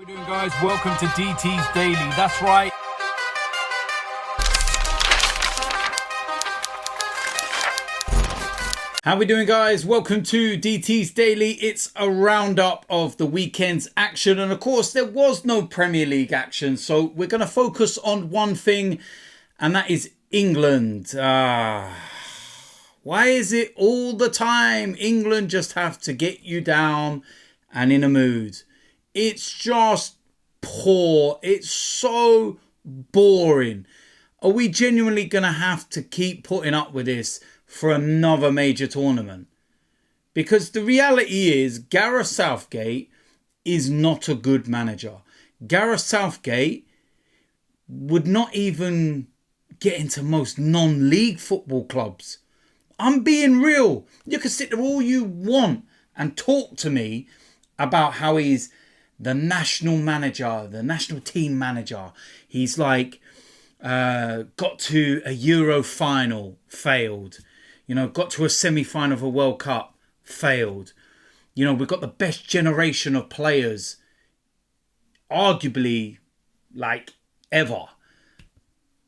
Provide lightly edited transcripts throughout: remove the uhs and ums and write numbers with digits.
we doing, guys? Welcome to DT's Daily. That's right. How we doing, guys? Welcome to DT's Daily. It's a roundup of the weekend's action, and of course there was no Premier League action, so we're going to focus on one thing, and that is England. Why is it all the time England just have to get you down and in a mood? It's just poor. It's so boring. Are we genuinely going to have to keep putting up with this for another major tournament? Because the reality is Gareth Southgate is not a good manager. Gareth Southgate would not even get into most non-league football clubs. I'm being real. You can sit there all you want and talk to me about how he's the national manager, the national team manager. He's like got to a Euro final, failed. You know, got to a semi-final of a World Cup, failed. You know, we've got the best generation of players, arguably, like, ever.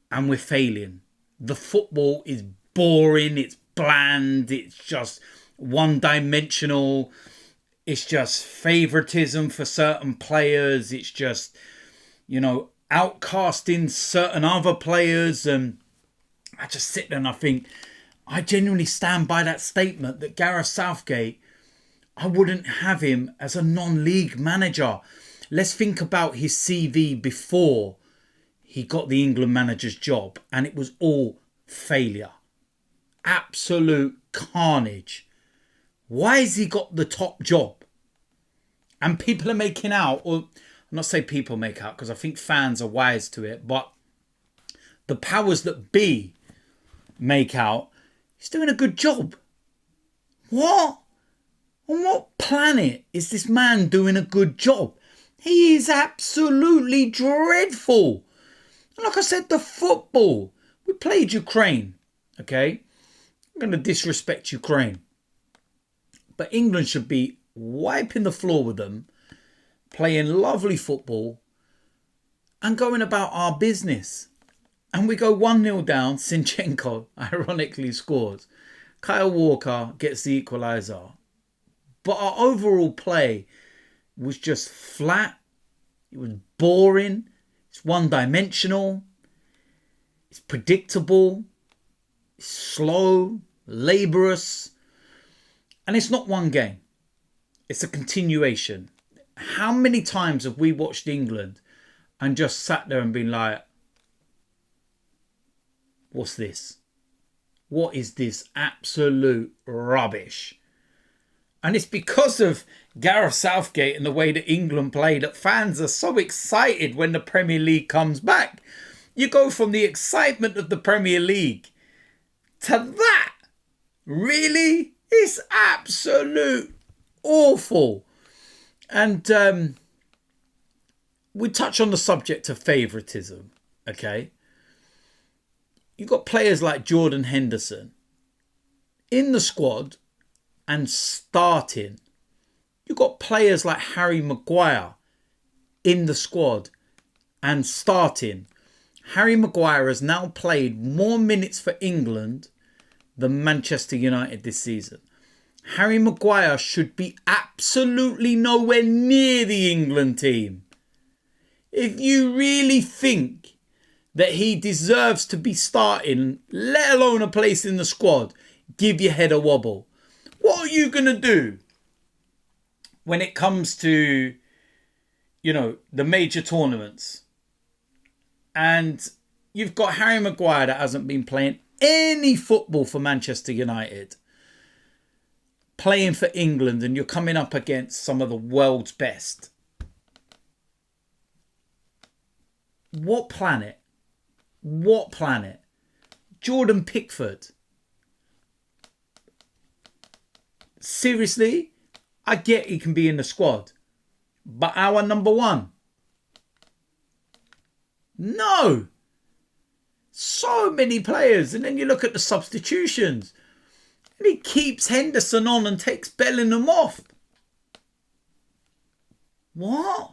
And we're failing. The football is boring, it's bland, it's just one-dimensional. It's just favoritism for certain players. It's just, you know, outcasting certain other players. And I just sit there and I think, I genuinely stand by that statement that Gareth Southgate, I wouldn't have him as a non-league manager. Let's think about his CV before he got the England manager's job, and it was all failure. Absolute carnage. Why has he got the top job? And people are making out, or I'm not saying people make out because I think fans are wise to it, but the powers that be make out he's doing a good job. What? On what planet is this man doing a good job? He is absolutely dreadful. And like I said, the football. We played Ukraine, okay? I'm going to disrespect Ukraine. But England should be wiping the floor with them, playing lovely football, and going about our business. And we go 1-0 down. Zinchenko ironically scores. Kyle Walker gets the equaliser. But our overall play was just flat. It was boring. It's one-dimensional. It's predictable. It's slow, laborious. And it's not one game. It's a continuation. How many times have we watched England and just sat there and been like, what's this? What is this absolute rubbish? And it's because of Gareth Southgate and the way that England play that fans are so excited when the Premier League comes back. You go from the excitement of the Premier League to that. Really? It's absolute awful. And we touch on the subject of favouritism, okay? You've got players like Jordan Henderson in the squad and starting. You've got players like Harry Maguire in the squad and starting. Harry Maguire has now played more minutes for England than Manchester United this season. Harry Maguire should be absolutely nowhere near the England team. If you really think that he deserves to be starting, let alone a place in the squad, give your head a wobble. What are you going to do when it comes to, you know, the major tournaments? And you've got Harry Maguire that hasn't been playing any football for Manchester United, playing for England, and you're coming up against some of the world's best. What planet? What planet? Jordan Pickford. Seriously? I get he can be in the squad. But our number one? No. So many players. And then you look at the substitutions. And he keeps Henderson on and takes Bellingham off. What?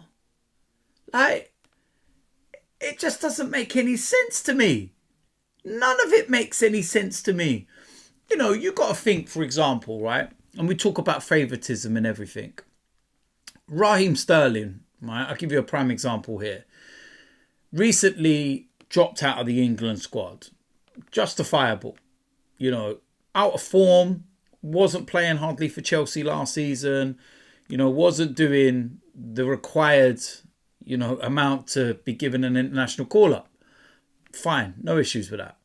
It just doesn't make any sense to me. None of it makes any sense to me. You know, you got to think, for example, right? And we talk about favouritism and everything. Raheem Sterling, right? I'll give you a prime example here. Recently dropped out of the England squad. Justifiable. You know, out of form. Wasn't playing hardly for Chelsea last season. You know, wasn't doing the required, you know, amount to be given an international call-up. Fine. No issues with that.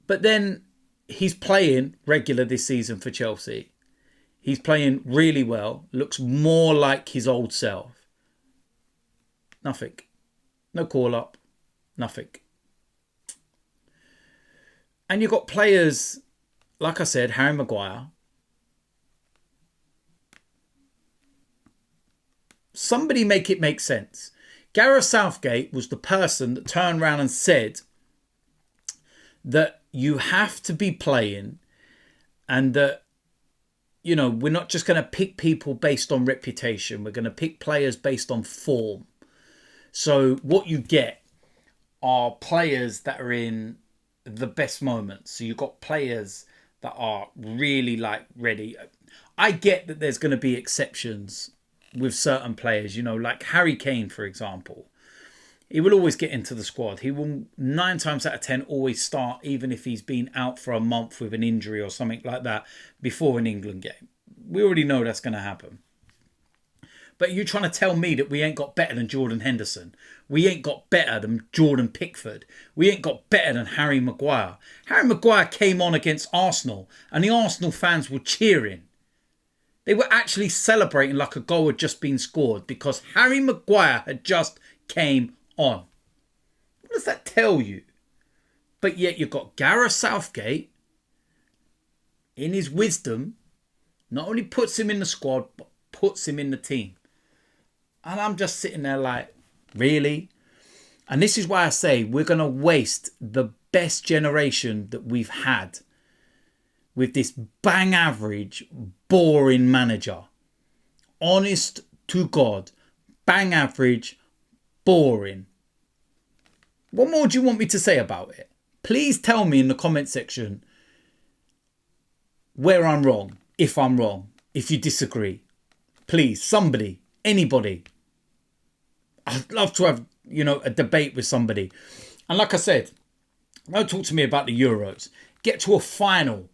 But then he's playing regular this season for Chelsea. He's playing really well. Looks more like his old self. Nothing. No call-up. Nothing. And you've got players, like I said, Harry Maguire. Somebody make it make sense. Gareth Southgate was the person that turned around and said that you have to be playing and that, you know, we're not just going to pick people based on reputation. We're going to pick players based on form. So what you get are players that are in the best moments. So you've got players that are really like ready. I get that there's going to be exceptions with certain players, you know, like Harry Kane, for example. He will always get into the squad. He will 9 times out of 10 always start, even if he's been out for a month with an injury or something like that before an England game. We already know that's going to happen. But you're trying to tell me that we ain't got better than Jordan Henderson. We ain't got better than Jordan Pickford. We ain't got better than Harry Maguire. Harry Maguire came on against Arsenal and the Arsenal fans were cheering. They were actually celebrating like a goal had just been scored because Harry Maguire had just came on. What does that tell you? But yet you've got Gareth Southgate, in his wisdom, not only puts him in the squad, but puts him in the team. And I'm just sitting there like, really? And this is why I say we're going to waste the best generation that we've had with this bang average, boring manager. Honest to God, bang average, boring. What more do you want me to say about it? Please tell me in the comment section where I'm wrong, if you disagree. Please, somebody, anybody. I'd love to have, you know, a debate with somebody. And like I said, don't talk to me about the Euros. Get to a final,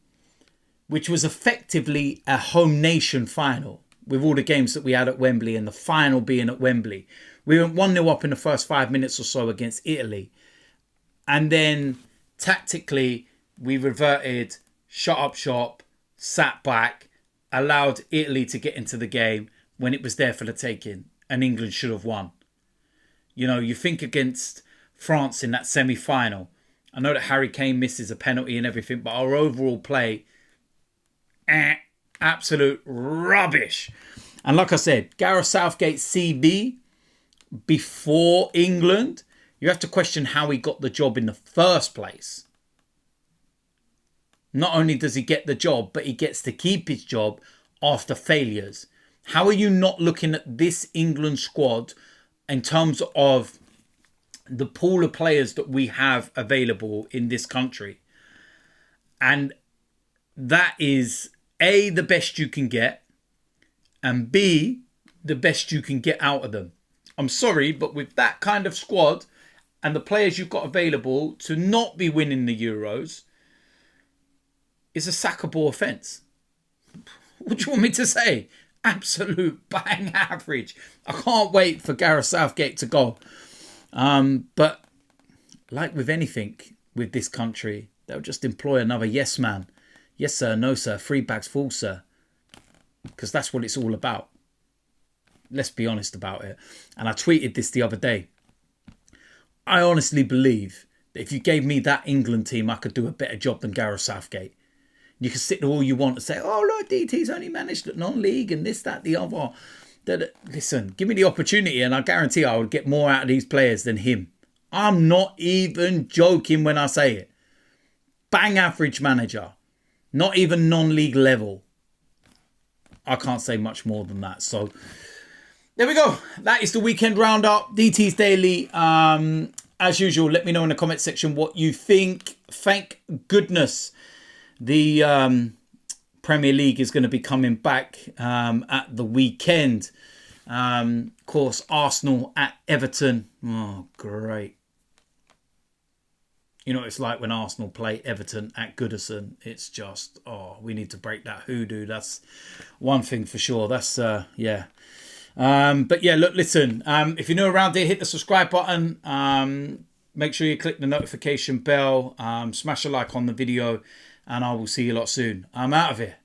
which was effectively a home nation final with all the games that we had at Wembley and the final being at Wembley. We went 1-0 up in the first 5 minutes or so against Italy. And then tactically, we reverted, shut up shop, sat back, allowed Italy to get into the game when it was there for the taking. And England should have won. You know, you think against France in that semi-final. I know that Harry Kane misses a penalty and everything, but our overall play, absolute rubbish. And like I said, Gareth Southgate's CV before England, you have to question how he got the job in the first place. Not only does he get the job, but he gets to keep his job after failures. How are you not looking at this England squad in terms of the pool of players that we have available in this country? And that is A, the best you can get, and B, the best you can get out of them. I'm sorry, but with that kind of squad and the players you've got available to not be winning the Euros is a sackable offence. What do you want me to say? Absolute bang average. I can't wait for Gareth Southgate to go. But like with anything with this country, they'll just employ another yes man. Yes sir, no sir, 3 bags full sir. Because that's what it's all about. Let's be honest about it. And I tweeted this the other day. I honestly believe that if you gave me that England team, I could do a better job than Gareth Southgate. You can sit there all you want and say, oh, look, DT's only managed at non-league and this, that, the other. Listen, give me the opportunity and I guarantee I would get more out of these players than him. I'm not even joking when I say it. Bang average manager. Not even non-league level. I can't say much more than that. So, there we go. That is the weekend roundup. DT's Daily. As usual, let me know in the comment section what you think. Thank goodness the Premier League is going to be coming back at the weekend. Of course, Arsenal at Everton. Oh, great. You know what it's like when Arsenal play Everton at Goodison. It's just, oh, we need to break that hoodoo. That's one thing for sure. That's, yeah. But yeah, look, listen. If you're new around here, hit the subscribe button. Make sure you click the notification bell. Smash a like on the video. And I will see you a lot soon. I'm out of here.